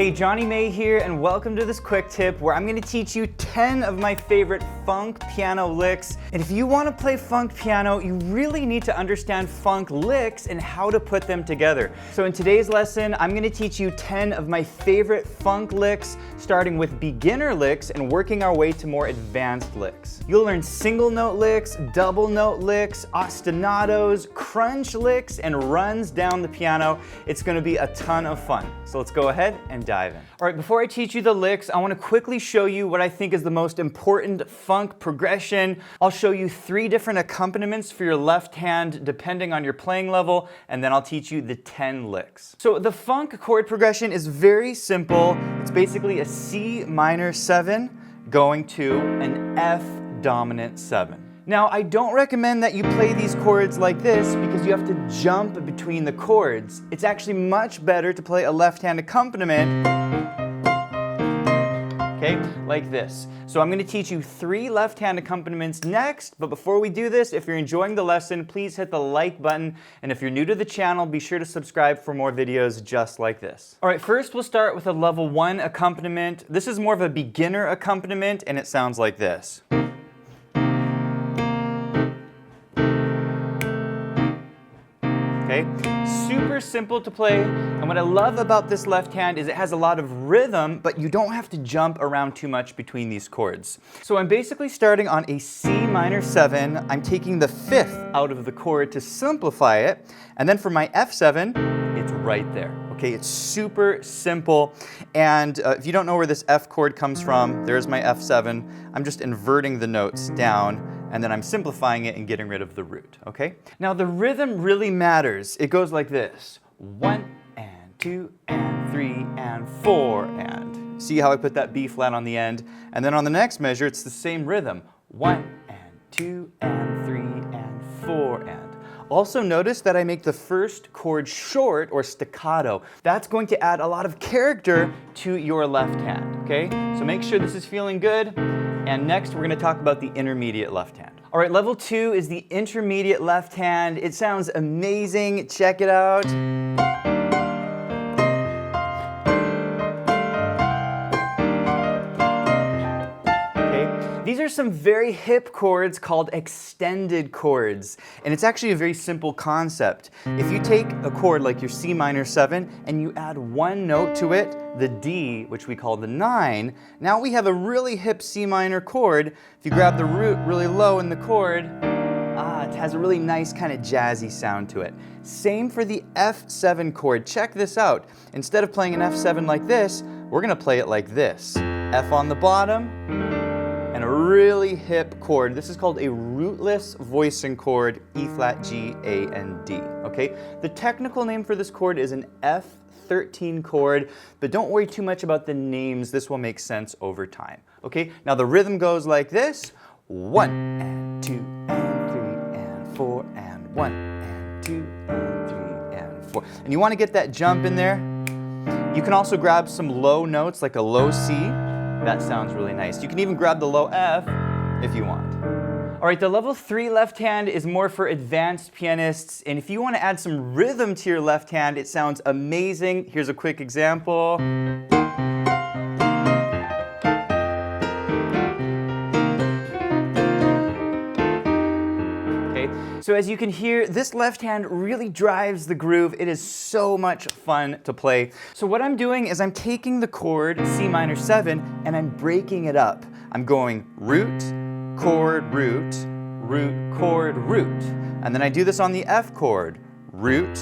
Hey, Jonny May here, and welcome to this quick tip where I'm going to teach you 10 of my favorite funk piano licks. And if you want to play funk piano, you really need to understand funk licks and how to put them together. So in today's lesson, I'm going to teach you 10 of my favorite funk licks, starting with beginner licks and working our way to more advanced licks. You'll learn single note licks, double note licks, ostinatos, crunch licks, and runs down the piano. It's going to be a ton of fun. So let's go ahead and dive in. All right, before I teach you the licks, I want to quickly show you what I think is the most important funk progression. I'll show you 3 different accompaniments for your left hand depending on your playing level, and then I'll teach you the 10 licks. So the funk chord progression is very simple. It's basically a C minor 7 going to an F dominant 7. Now, I don't recommend that you play these chords like this because you have to jump between the chords. It's actually much better to play a left-hand accompaniment, okay, like this. So I'm going to teach you 3 left-hand accompaniments next, but before we do this, if you're enjoying the lesson, please hit the like button, and if you're new to the channel, be sure to subscribe for more videos just like this. All right, first we'll start with a level 1 accompaniment. This is more of a beginner accompaniment, and it sounds like this. Okay? Super simple to play, and what I love about this left hand is it has a lot of rhythm, but you don't have to jump around too much between these chords. So I'm basically starting on a C minor 7, I'm taking the 5th out of the chord to simplify it, and then for my F7, it's right there. Okay, it's super simple, and if you don't know where this F chord comes from, there's my F7. I'm just inverting the notes down, and then I'm simplifying it and getting rid of the root, okay? Now the rhythm really matters. It goes like this. 1 and 2 and 3 and 4 and. See how I put that B flat on the end? And then on the next measure, it's the same rhythm. 1 and 2 and 3 and 4 and. Also notice that I make the first chord short or staccato. That's going to add a lot of character to your left hand, okay? So make sure this is feeling good. And next, we're going to talk about the intermediate left hand. All right, level 2 is the intermediate left hand. It sounds amazing. Check it out. These are some very hip chords called extended chords, and it's actually a very simple concept. If you take a chord like your C minor 7 and you add 1 note to it, the D, which we call the 9, now we have a really hip C minor chord. If you grab the root really low in the chord, it has a really nice kind of jazzy sound to it. Same for the F7 chord. Check this out. Instead of playing an F7 like this, we're going to play it like this. F on the bottom, and a really hip chord. This is called a rootless voicing chord, E flat, G, A, and D, okay? The technical name for this chord is an F13 chord, but don't worry too much about the names. This will make sense over time, okay? Now the rhythm goes like this. 1 and 2 and 3 and 4 and 1 and 2 and 3 and 4. And you want to get that jump in there. You can also grab some low notes like a low C. That sounds really nice. You can even grab the low F if you want. All right, the level 3 left hand is more for advanced pianists, and if you want to add some rhythm to your left hand, it sounds amazing. Here's a quick example. So as you can hear, this left hand really drives the groove. It is so much fun to play. So what I'm doing is I'm taking the chord C minor 7 and I'm breaking it up. I'm going root, chord, root, root, chord, root. And then I do this on the F chord. Root,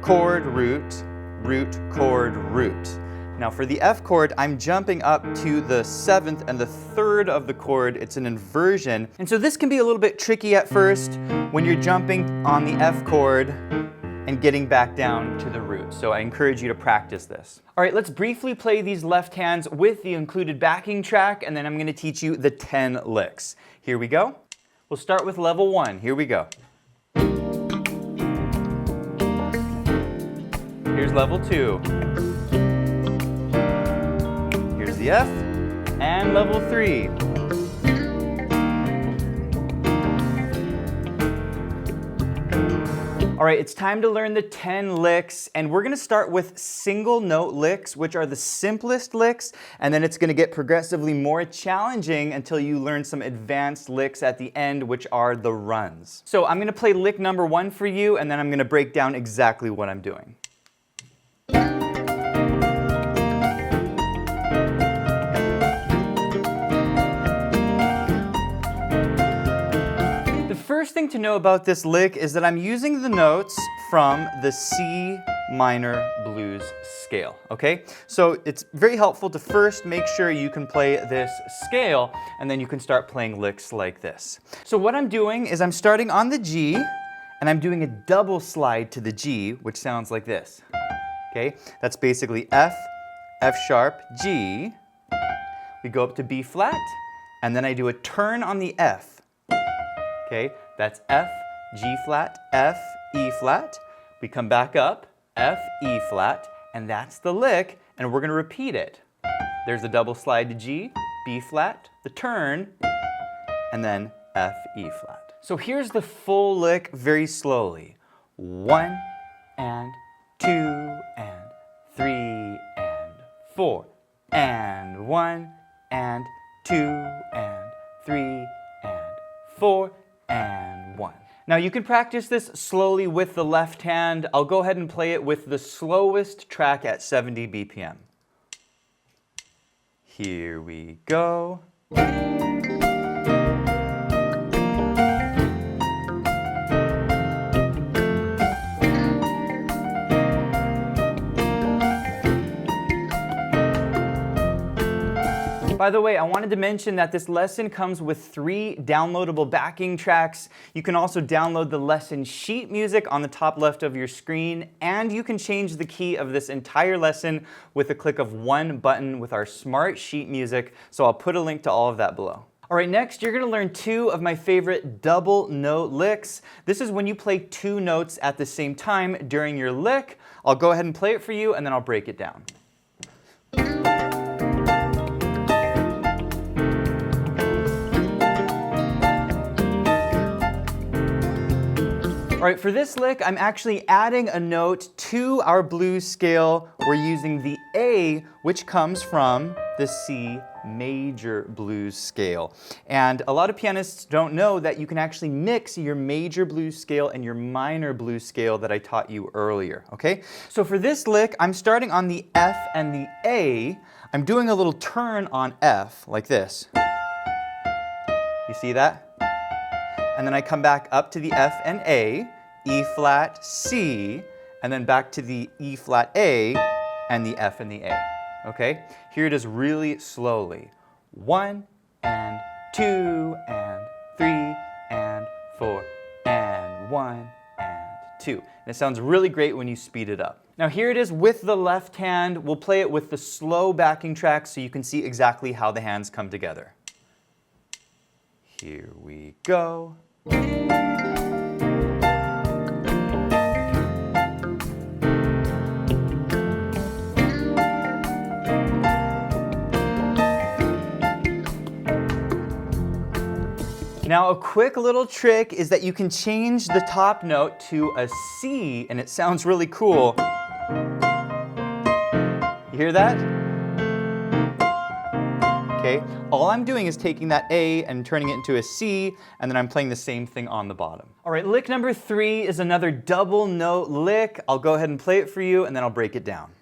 chord, root, root, chord, root. Now for the F chord, I'm jumping up to the 7th and the 3rd of the chord. It's an inversion. And so this can be a little bit tricky at first when you're jumping on the F chord and getting back down to the root. So I encourage you to practice this. All right, let's briefly play these left hands with the included backing track, and then I'm going to teach you the 10 licks. Here we go. We'll start with level 1. Here we go. Here's level 2. Here's the F, and level 3. All right, it's time to learn the 10 licks, and we're gonna start with single note licks, which are the simplest licks, and then it's gonna get progressively more challenging until you learn some advanced licks at the end, which are the runs. So I'm gonna play lick number 1 for you, and then I'm gonna break down exactly what I'm doing. First thing to know about this lick is that I'm using the notes from the C minor blues scale, okay? So it's very helpful to first make sure you can play this scale, and then you can start playing licks like this. So what I'm doing is I'm starting on the G, and I'm doing a double slide to the G, which sounds like this, okay? That's basically F, F sharp, G. We go up to B flat, and then I do a turn on the F, okay? That's F, G flat, F, E flat. We come back up, F, E flat, and that's the lick, and we're gonna repeat it. There's the double slide to G, B flat, the turn, and then F, E flat. So here's the full lick very slowly. 1 and 2 and 3 and 4 and 1 and 2 and 3 and 4 and 1. Now you can practice this slowly with the left hand. I'll go ahead and play it with the slowest track at 70 BPM. Here we go. By the way, I wanted to mention that this lesson comes with 3 downloadable backing tracks. You can also download the lesson sheet music on the top left of your screen, and you can change the key of this entire lesson with a click of one button with our smart sheet music, so I'll put a link to all of that below. All right, next you're gonna learn 2 of my favorite double note licks. This is when you play 2 notes at the same time during your lick. I'll go ahead and play it for you, and then I'll break it down. All right, for this lick, I'm actually adding a note to our blues scale. We're using the A, which comes from the C major blues scale. And a lot of pianists don't know that you can actually mix your major blues scale and your minor blues scale that I taught you earlier, okay? So for this lick, I'm starting on the F and the A. I'm doing a little turn on F, like this. You see that? And then I come back up to the F and A, E flat, C, and then back to the E flat A and the F and the A. Okay? Here it is really slowly. 1 and 2 and 3 and 4 and 1 and 2. And it sounds really great when you speed it up. Now here it is with the left hand. We'll play it with the slow backing track so you can see exactly how the hands come together. Here we go. Now a quick little trick is that you can change the top note to a C, and it sounds really cool. You hear that? Okay, all I'm doing is taking that A and turning it into a C, and then I'm playing the same thing on the bottom. All right, lick number 3 is another double note lick. I'll go ahead and play it for you, and then I'll break it down.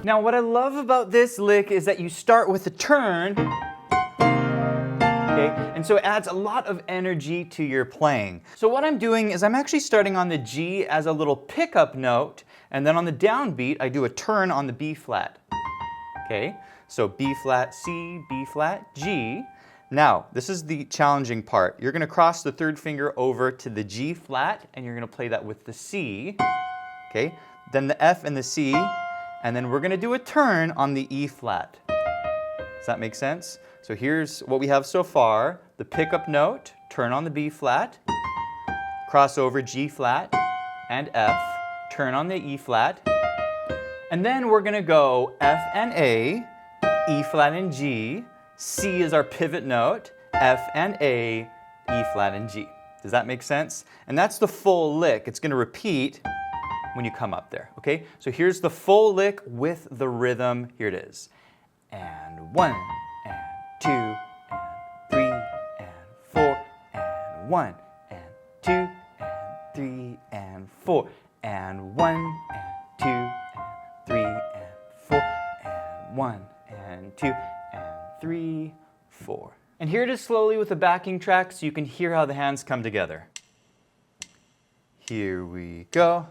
Now what I love about this lick is that you start with a turn, okay? And so it adds a lot of energy to your playing. So what I'm doing is I'm actually starting on the G as a little pickup note, and then on the downbeat I do a turn on the B flat, okay? So B flat, C, B flat, G. Now, this is the challenging part. You're gonna cross the 3rd finger over to the G flat, and you're gonna play that with the C, okay? Then the F and the C, and then we're gonna do a turn on the E flat. Does that make sense? So here's what we have so far. The pickup note, turn on the B flat, cross over G flat and F, turn on the E flat, and then we're gonna go F and A, E flat and G, C is our pivot note, F and A, E flat and G. Does that make sense? And that's the full lick. It's going to repeat when you come up there, okay? So here's the full lick with the rhythm. Here it is. And 1, and 2, and 3, and 4, and 1, and 2, and 3, and 4, and 1, and 2, and 3, and 4, and 1, and 2, and 3, 4. And here it is slowly with a backing track so you can hear how the hands come together. Here we go.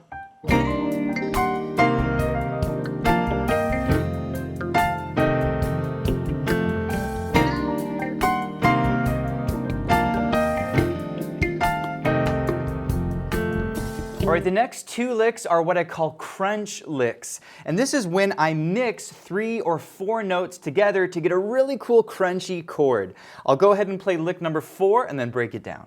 All right, the next two licks are what I call crunch licks. And this is when I mix 3 or 4 notes together to get a really cool crunchy chord. I'll go ahead and play lick number 4 and then break it down.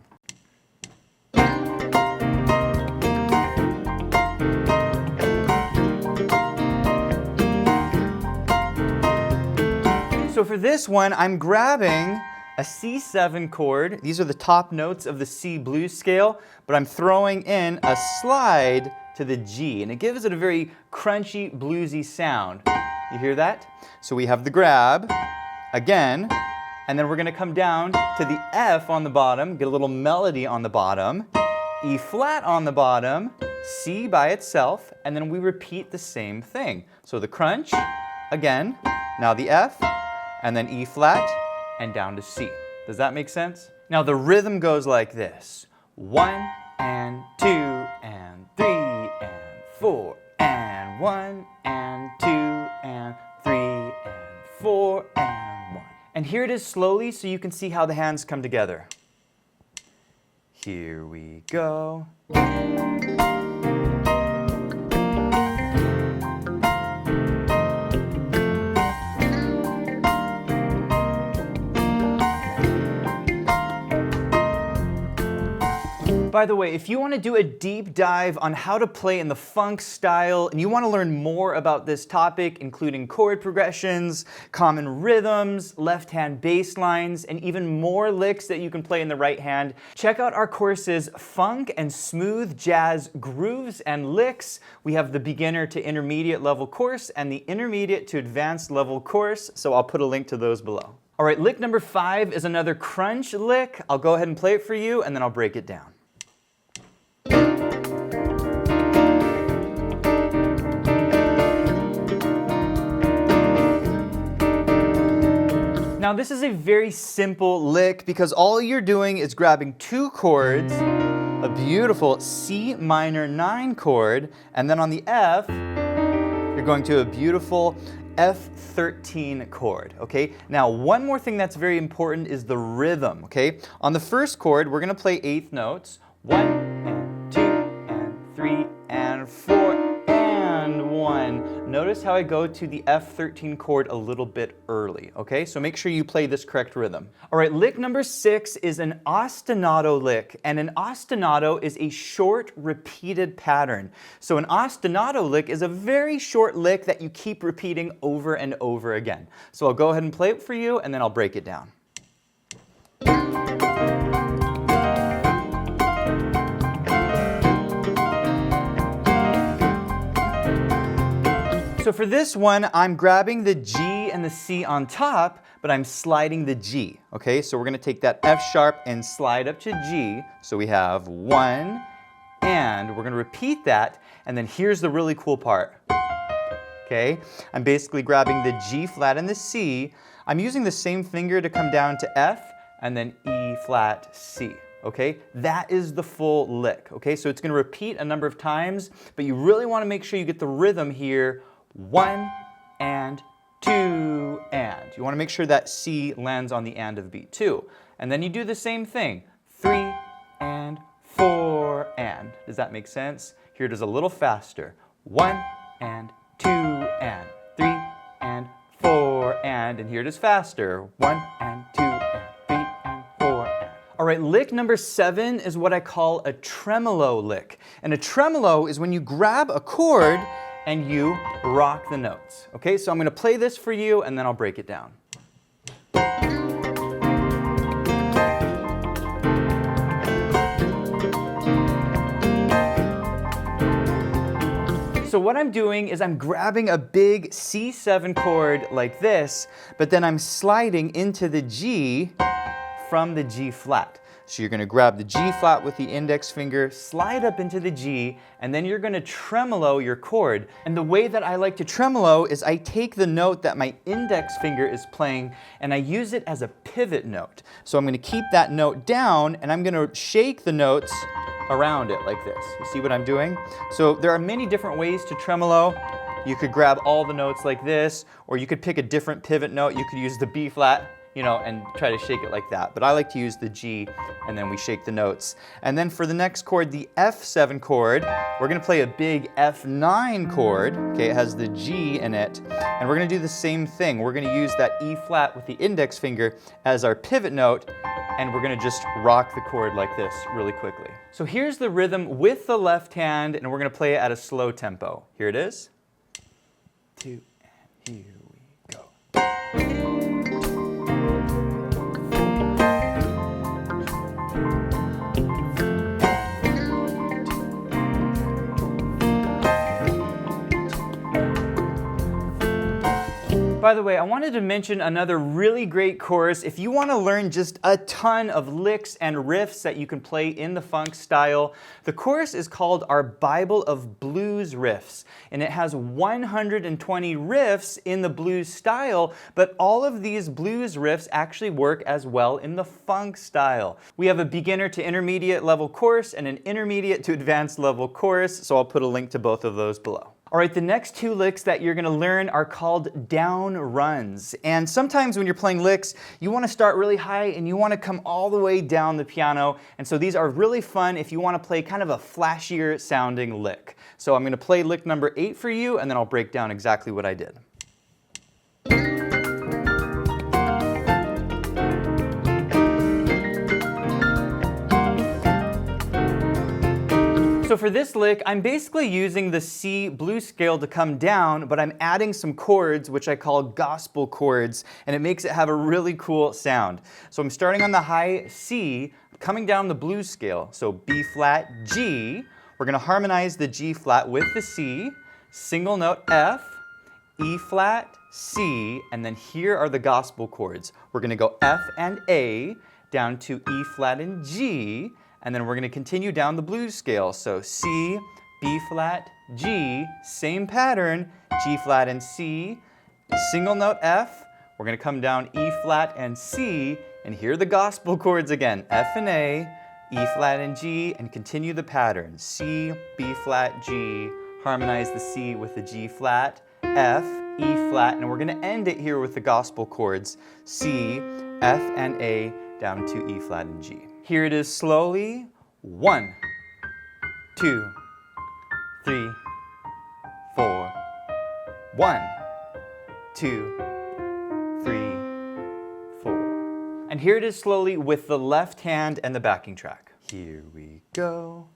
So for this one, I'm grabbing a C7 chord. These are the top notes of the C blues scale, but I'm throwing in a slide to the G, and it gives it a very crunchy, bluesy sound. You hear that? So we have the grab, again, and then we're gonna come down to the F on the bottom, get a little melody on the bottom, E flat on the bottom, C by itself, and then we repeat the same thing. So the crunch, again, now the F, and then E flat, and down to C. Does that make sense? Now the rhythm goes like this. 1 and 2 and 3 and 4 and 1 and 2 and 3 and 4 and 1. And here it is slowly so you can see how the hands come together. Here we go. By the way, if you want to do a deep dive on how to play in the funk style and you want to learn more about this topic, including chord progressions, common rhythms, left-hand bass lines, and even more licks that you can play in the right hand, check out our courses Funk and Smooth Jazz Grooves and Licks. We have the beginner to intermediate level course and the intermediate to advanced level course, so I'll put a link to those below. All right, lick number 5 is another crunch lick. I'll go ahead and play it for you and then I'll break it down. Now this is a very simple lick because all you're doing is grabbing 2 chords, a beautiful C minor 9 chord, and then on the F, you're going to a beautiful F13 chord, okay? Now one more thing that's very important is the rhythm, okay? On the first chord, we're gonna play 8th notes, 1 and 2 and 3 and 4 and 1. Notice how I go to the F13 chord a little bit early, okay? So make sure you play this correct rhythm. All right, lick number 6 is an ostinato lick, and an ostinato is a short repeated pattern. So an ostinato lick is a very short lick that you keep repeating over and over again. So I'll go ahead and play it for you, and then I'll break it down. So for this one, I'm grabbing the G and the C on top, but I'm sliding the G, okay? So we're gonna take that F sharp and slide up to G. So we have 1, and we're gonna repeat that, and then here's the really cool part, okay? I'm basically grabbing the G flat and the C. I'm using the same finger to come down to F, and then E flat, C. Okay, that is the full lick, okay? So it's gonna repeat a number of times, but you really wanna make sure you get the rhythm here. 1 and 2 and. You want to make sure that C lands on the and of beat 2. And then you do the same thing. 3 and 4 and. Does that make sense? Here it is a little faster. 1 and 2 and. 3 and 4 and. And here it is faster. 1 and 2 and 3 and 4 and. All right, lick number 7 is what I call a tremolo lick. And a tremolo is when you grab a chord and you rock the notes. Okay, so I'm going to play this for you and then I'll break it down. So what I'm doing is I'm grabbing a big C7 chord like this, but then I'm sliding into the G from the G flat. So you're going to grab the G flat with the index finger, slide up into the G, and then you're going to tremolo your chord. And the way that I like to tremolo is I take the note that my index finger is playing and I use it as a pivot note. So I'm going to keep that note down and I'm going to shake the notes around it like this. You see what I'm doing? So there are many different ways to tremolo. You could grab all the notes like this, or you could pick a different pivot note. You could use the B flat, you know, and try to shake it like that. But I like to use the G, and then we shake the notes. And then for the next chord, the F7 chord, we're going to play a big F9 chord. Okay, it has the G in it. And we're going to do the same thing. We're going to use that E flat with the index finger as our pivot note, and we're going to just rock the chord like this really quickly. So here's the rhythm with the left hand, and we're going to play it at a slow tempo. Here it is. 2, and here we go. By the way, I wanted to mention another really great chorus. If you want to learn just a ton of licks and riffs that you can play in the funk style, the chorus is called Our Bible of Blues Riffs. And it has 120 riffs in the blues style, but all of these blues riffs actually work as well in the funk style. We have a beginner to intermediate level chorus and an intermediate to advanced level chorus, so I'll put a link to both of those below. All right, the next two licks that you're gonna learn are called down runs. And sometimes when you're playing licks, you wanna start really high and you wanna come all the way down the piano. And so these are really fun if you wanna play kind of a flashier sounding lick. So I'm gonna play lick number 8 for you, and then I'll break down exactly what I did. So for this lick, I'm basically using the C blues scale to come down, but I'm adding some chords, which I call gospel chords, and it makes it have a really cool sound. So I'm starting on the high C, coming down the blues scale. So B flat, G. We're gonna harmonize the G flat with the C, single note F, E flat, C, and then here are the gospel chords. We're gonna go F and A, down to E flat and G, and then we're going to continue down the blues scale. So C, B flat, G, same pattern, G flat and C, single note F, we're going to come down E flat and C, and here are the gospel chords again, F and A, E flat and G, and continue the pattern. C, B flat, G, harmonize the C with the G flat, F, E flat, and we're going to end it here with the gospel chords, C, F and A, down to E flat and G. Here it is slowly. 1, 2, 3, 4. 1, 2, 3, 4. And here it is slowly with the left hand and the backing track. Here we go.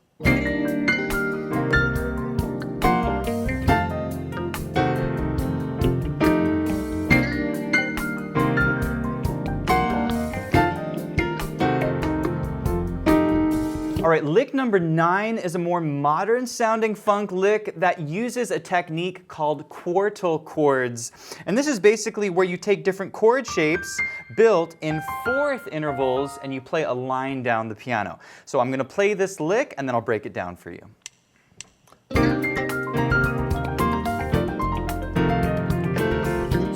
All right, lick number 9 is a more modern sounding funk lick that uses a technique called quartal chords. And this is basically where you take different chord shapes built in fourth intervals and you play a line down the piano. So I'm gonna play this lick and then I'll break it down for you.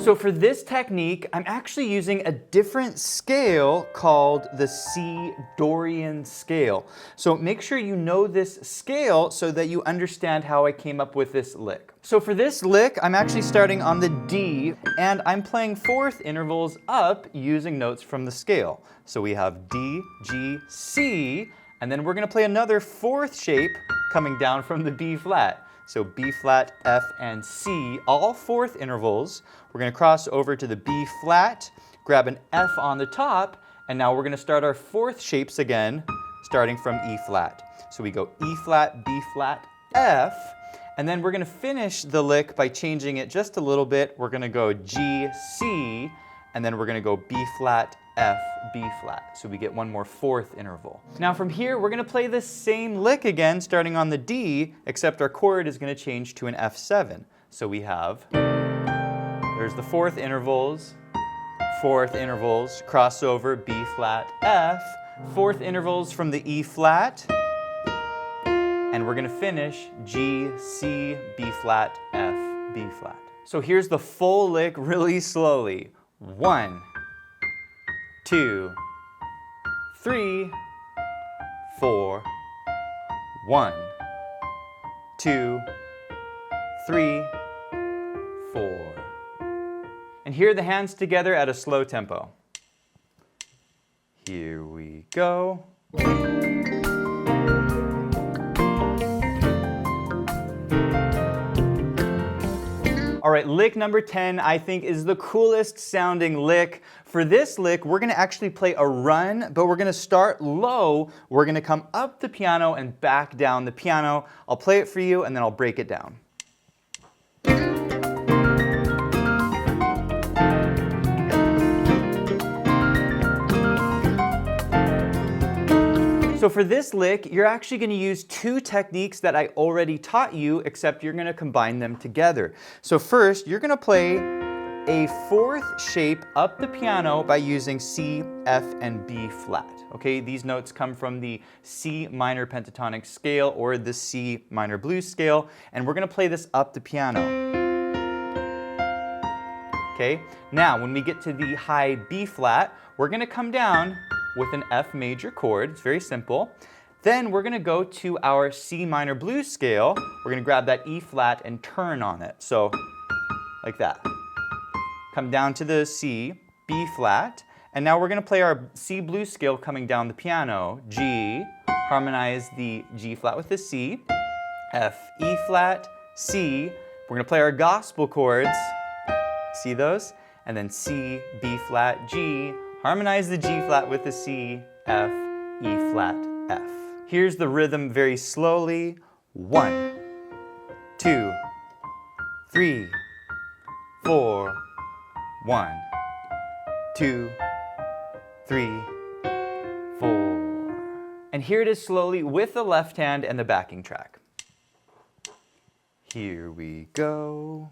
So for this technique, I'm actually using a different scale called the C Dorian scale. So make sure you know this scale so that you understand how I came up with this lick. So for this lick, I'm actually starting on the D, and I'm playing fourth intervals up using notes from the scale. So we have D, G, C, and then we're gonna play another fourth shape coming down from the B flat. So B flat, F, and C, all fourth intervals. We're gonna cross over to the B flat, grab an F on the top, and now we're gonna start our fourth shapes again, starting from E flat. So we go E flat, B flat, F, And then we're gonna finish the lick by changing it just a little bit. We're gonna go G, C, and then we're gonna go B flat, F, B flat. So we get one more fourth interval. Now from here, we're gonna play the same lick again, starting on the D, except our chord is gonna change to an F7. So we have, there's the fourth intervals, crossover, B flat, F, fourth intervals from the E flat, and we're gonna finish G, C, B flat, F, B flat. So here's the full lick really slowly. 1, 2, 3, 4, 1, 2, 3, 4. And here are the hands together at a slow tempo. Here we go. All right, lick number 10, I think, is the coolest sounding lick. For this lick, we're gonna actually play a run, but we're gonna start low. We're gonna come up the piano and back down the piano. I'll play it for you and then I'll break it down. So for this lick, you're actually going to use two techniques that I already taught you, except you're going to combine them together. So first, you're going to play a fourth shape up the piano by using C, F, and B flat. Okay, these notes come from the C minor pentatonic scale or the C minor blues scale, and we're going to play this up the piano. Okay, now when we get to the high B flat, we're going to come down with an F major chord. It's very simple. Then we're gonna go to our C minor blues scale. We're gonna grab that E flat and turn on it. So, like that. Come down to the C, B flat, and now we're gonna play our C blues scale coming down the piano. G, harmonize the G flat with the C, F, E flat, C. We're gonna play our gospel chords. See those? And then C, B flat, G, harmonize the G flat with the C, F, E flat, F. Here's the rhythm very slowly. 1, 2, 3, 4, 1, 2, 3, 4. And here it is slowly with the left hand and the backing track. Here we go.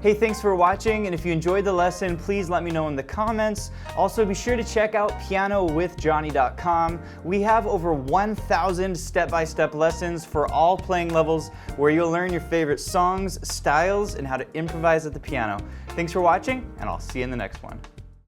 Hey, thanks for watching, and if you enjoyed the lesson, please let me know in the comments. Also, be sure to check out pianowithjonny.com. We have over 1,000 step-by-step lessons for all playing levels where you'll learn your favorite songs, styles, and how to improvise at the piano. Thanks for watching, and I'll see you in the next one.